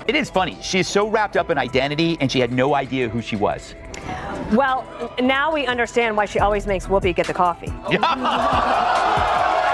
It is funny. She's so wrapped up in identity, and she had no idea who she was. Well, now we understand why she always makes Whoopi get the coffee.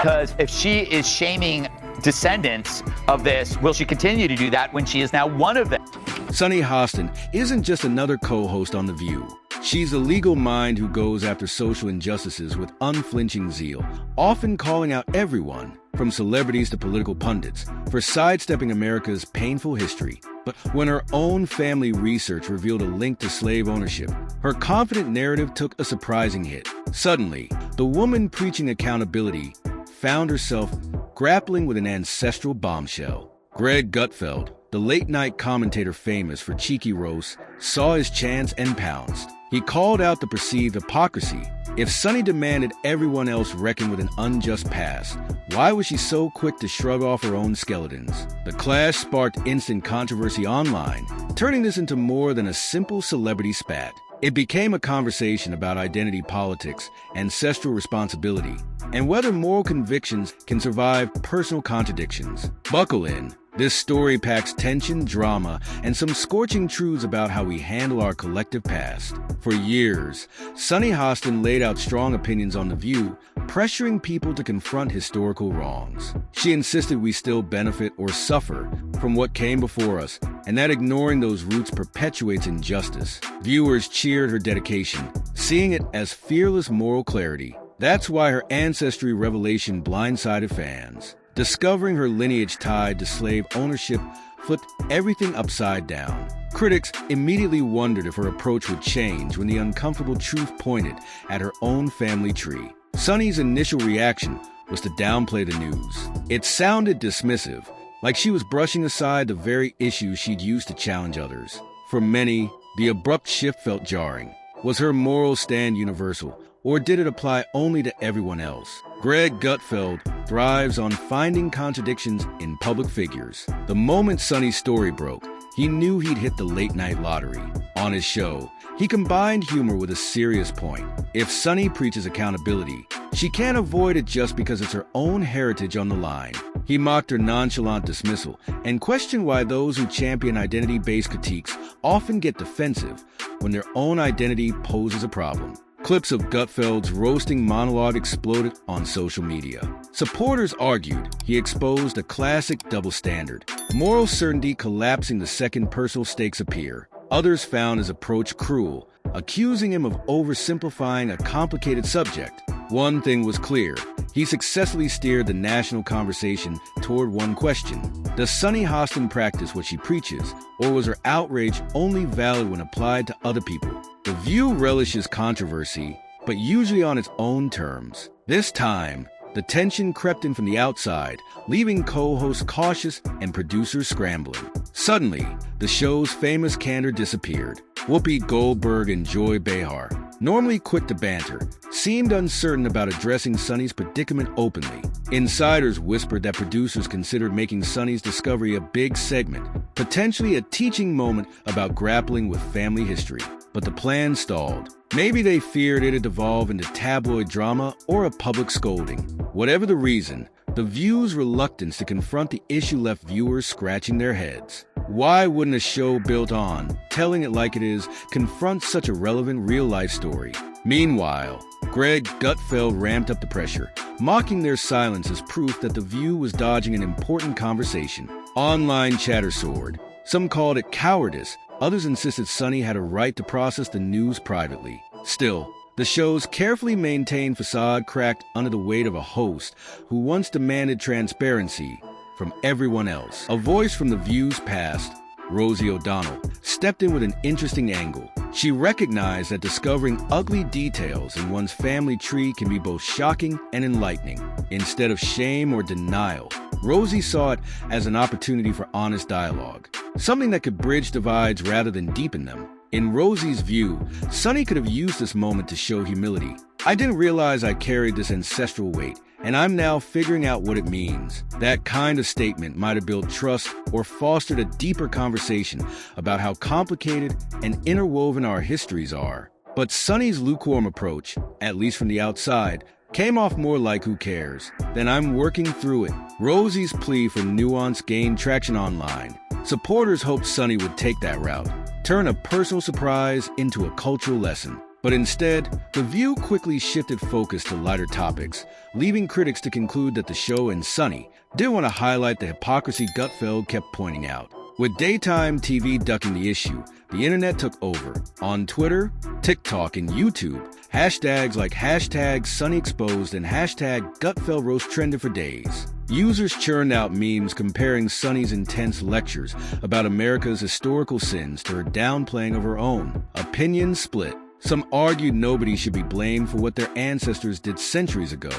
Because if she is shaming descendants of this, will she continue to do that when she is now one of them? Sunny Hostin isn't just another co-host on The View. She's a legal mind who goes after social injustices with unflinching zeal, often calling out everyone, from celebrities to political pundits, for sidestepping America's painful history. But when her own family research revealed a link to slave ownership, her confident narrative took a surprising hit. Suddenly, the woman preaching accountability found herself grappling with an ancestral bombshell. Gutfeld, the late-night commentator famous for cheeky roasts, saw his chance and pounced. He called out the perceived hypocrisy. If Sunny demanded everyone else reckon with an unjust past, why was she so quick to shrug off her own skeletons? The clash sparked instant controversy online, turning this into more than a simple celebrity spat. It became a conversation about identity politics, ancestral responsibility, and whether moral convictions can survive personal contradictions. Buckle in. This story packs tension, drama, and some scorching truths about how we handle our collective past. For years, Sunny Hostin laid out strong opinions on The View, pressuring people to confront historical wrongs. She insisted we still benefit or suffer from what came before us, and that ignoring those roots perpetuates injustice. Viewers cheered her dedication, seeing it as fearless moral clarity. That's why her ancestry revelation blindsided fans. Discovering her lineage tied to slave ownership flipped everything upside down. Critics immediately wondered if her approach would change when the uncomfortable truth pointed at her own family tree. Sunny's initial reaction was to downplay the news. It sounded dismissive, like she was brushing aside the very issues she'd used to challenge others. For many, the abrupt shift felt jarring. Was her moral stand universal, or did it apply only to everyone else? Gutfeld thrives on finding contradictions in public figures. The moment Sunny's story broke, he knew he'd hit the late-night lottery. On his show, he combined humor with a serious point. If Sunny preaches accountability, she can't avoid it just because it's her own heritage on the line. He mocked her nonchalant dismissal and questioned why those who champion identity-based critiques often get defensive when their own identity poses a problem. Clips of Gutfeld's roasting monologue exploded on social media. Supporters argued he exposed a classic double standard, moral certainty collapsing the second personal stakes appear. Others found his approach cruel, accusing him of oversimplifying a complicated subject. One thing was clear. He successfully steered the national conversation toward one question. Does Sunny Hostin practice what she preaches, or was her outrage only valid when applied to other people? The View relishes controversy, but usually on its own terms. This time, the tension crept in from the outside, leaving co-hosts cautious and producers scrambling. Suddenly, the show's famous candor disappeared. Whoopi Goldberg and Joy Behar, normally quick to banter, seemed uncertain about addressing Sunny's predicament openly. Insiders whispered that producers considered making Sunny's discovery a big segment, potentially a teaching moment about grappling with family history. But the plan stalled. Maybe they feared it'd evolve into tabloid drama or a public scolding. Whatever the reason, The View's reluctance to confront the issue left viewers scratching their heads. Why wouldn't a show built on telling it like it is confront such a relevant real-life story? Meanwhile, Gutfeld ramped up the pressure, mocking their silence as proof that The View was dodging an important conversation. Online chatter soared. Some called it cowardice. Others insisted Sunny had a right to process the news privately. Still, the show's carefully maintained facade cracked under the weight of a host who once demanded transparency from everyone else. A voice from The View's past, Rosie O'Donnell, stepped in with an interesting angle. She recognized that discovering ugly details in one's family tree can be both shocking and enlightening. Instead of shame or denial, Rosie saw it as an opportunity for honest dialogue, something that could bridge divides rather than deepen them. In Rosie's view, Sunny could have used this moment to show humility. I didn't realize I carried this ancestral weight, and I'm now figuring out what it means. That kind of statement might have built trust or fostered a deeper conversation about how complicated and interwoven our histories are. But Sunny's lukewarm approach, at least from the outside, came off more like who cares than I'm working through it. Rosie's plea for nuance gained traction online. Supporters hoped Sunny would take that route, turn a personal surprise into a cultural lesson. But instead, The View quickly shifted focus to lighter topics, leaving critics to conclude that the show and Sunny didn't want to highlight the hypocrisy Gutfeld kept pointing out. With daytime TV ducking the issue, the internet took over. On Twitter, TikTok, and YouTube, hashtags like #SunnyExposed and #GutfeldRoast trended for days. Users churned out memes comparing Sunny's intense lectures about America's historical sins to her downplaying of her own. Opinions split. Some argued nobody should be blamed for what their ancestors did centuries ago.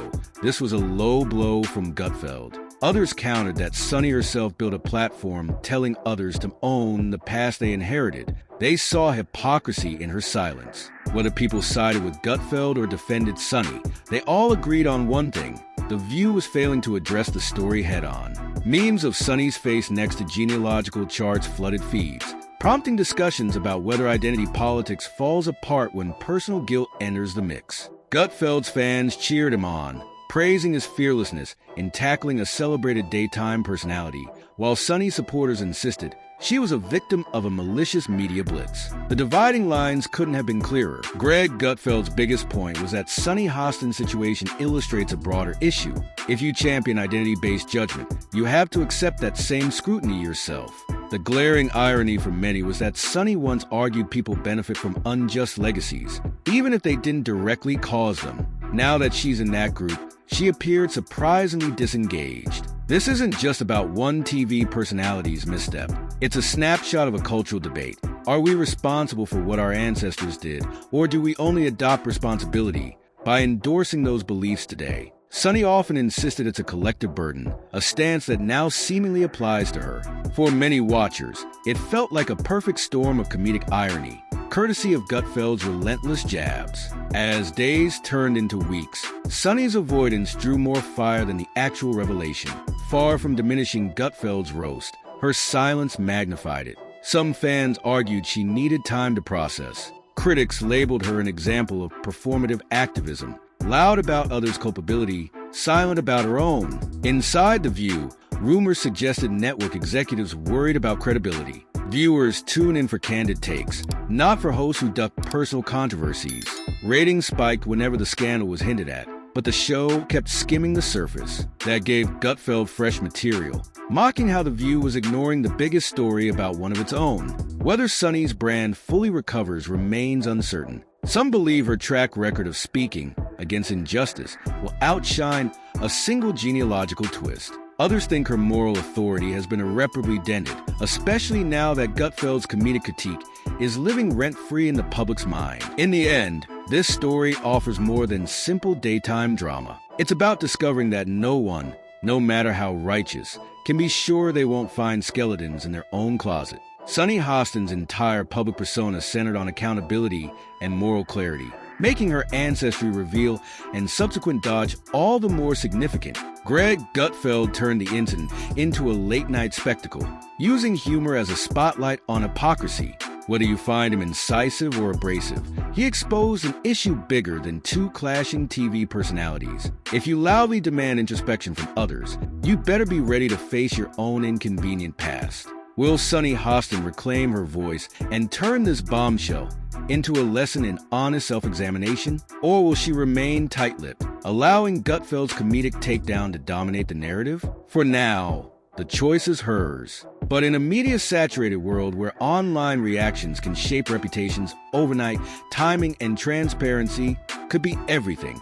This was a low blow from Gutfeld. Others countered that Sunny herself built a platform telling others to own the past they inherited. They saw hypocrisy in her silence. Whether people sided with Gutfeld or defended Sunny, they all agreed on one thing: The View was failing to address the story head-on. Memes of Sunny's face next to genealogical charts flooded feeds, prompting discussions about whether identity politics falls apart when personal guilt enters the mix. Gutfeld's fans cheered him on, praising his fearlessness in tackling a celebrated daytime personality, while Sunny supporters insisted she was a victim of a malicious media blitz. The dividing lines couldn't have been clearer. Greg Gutfeld's biggest point was that Sunny Hostin's situation illustrates a broader issue. If you champion identity-based judgment, you have to accept that same scrutiny yourself. The glaring irony for many was that Sunny once argued people benefit from unjust legacies, even if they didn't directly cause them. Now that she's in that group, she appeared surprisingly disengaged. This isn't just about one TV personality's misstep. It's a snapshot of a cultural debate. Are we responsible for what our ancestors did, or do we only adopt responsibility by endorsing those beliefs today? Sunny often insisted it's a collective burden, a stance that now seemingly applies to her. For many watchers, it felt like a perfect storm of comedic irony, courtesy of Gutfeld's relentless jabs. As days turned into weeks, Sunny's avoidance drew more fire than the actual revelation. Far from diminishing Gutfeld's roast, her silence magnified it. Some fans argued she needed time to process. Critics labeled her an example of performative activism, loud about others' culpability, silent about her own. Inside The View, rumors suggested network executives worried about credibility. Viewers tune in for candid takes, not for hosts who duck personal controversies. Ratings spiked whenever the scandal was hinted at, but the show kept skimming the surface. That gave Gutfeld fresh material, mocking how The View was ignoring the biggest story about one of its own. Whether Sunny's brand fully recovers remains uncertain. Some believe her track record of speaking against injustice will outshine a single genealogical twist. Others think her moral authority has been irreparably dented, especially now that Gutfeld's comedic critique is living rent-free in the public's mind. In the end, this story offers more than simple daytime drama. It's about discovering that no one, no matter how righteous, can be sure they won't find skeletons in their own closet. Sunny Hostin's entire public persona centered on accountability and moral clarity, making her ancestry reveal and subsequent dodge all the more significant. Greg Gutfeld turned the incident into a late-night spectacle, using humor as a spotlight on hypocrisy. Whether you find him incisive or abrasive, he exposed an issue bigger than two clashing TV personalities. If you loudly demand introspection from others, you'd better be ready to face your own inconvenient past. Will Sunny Hostin reclaim her voice and turn this bombshell into a lesson in honest self-examination? Or will she remain tight-lipped, allowing Gutfeld's comedic takedown to dominate the narrative? For now, the choice is hers. But in a media-saturated world where online reactions can shape reputations overnight, timing and transparency could be everything.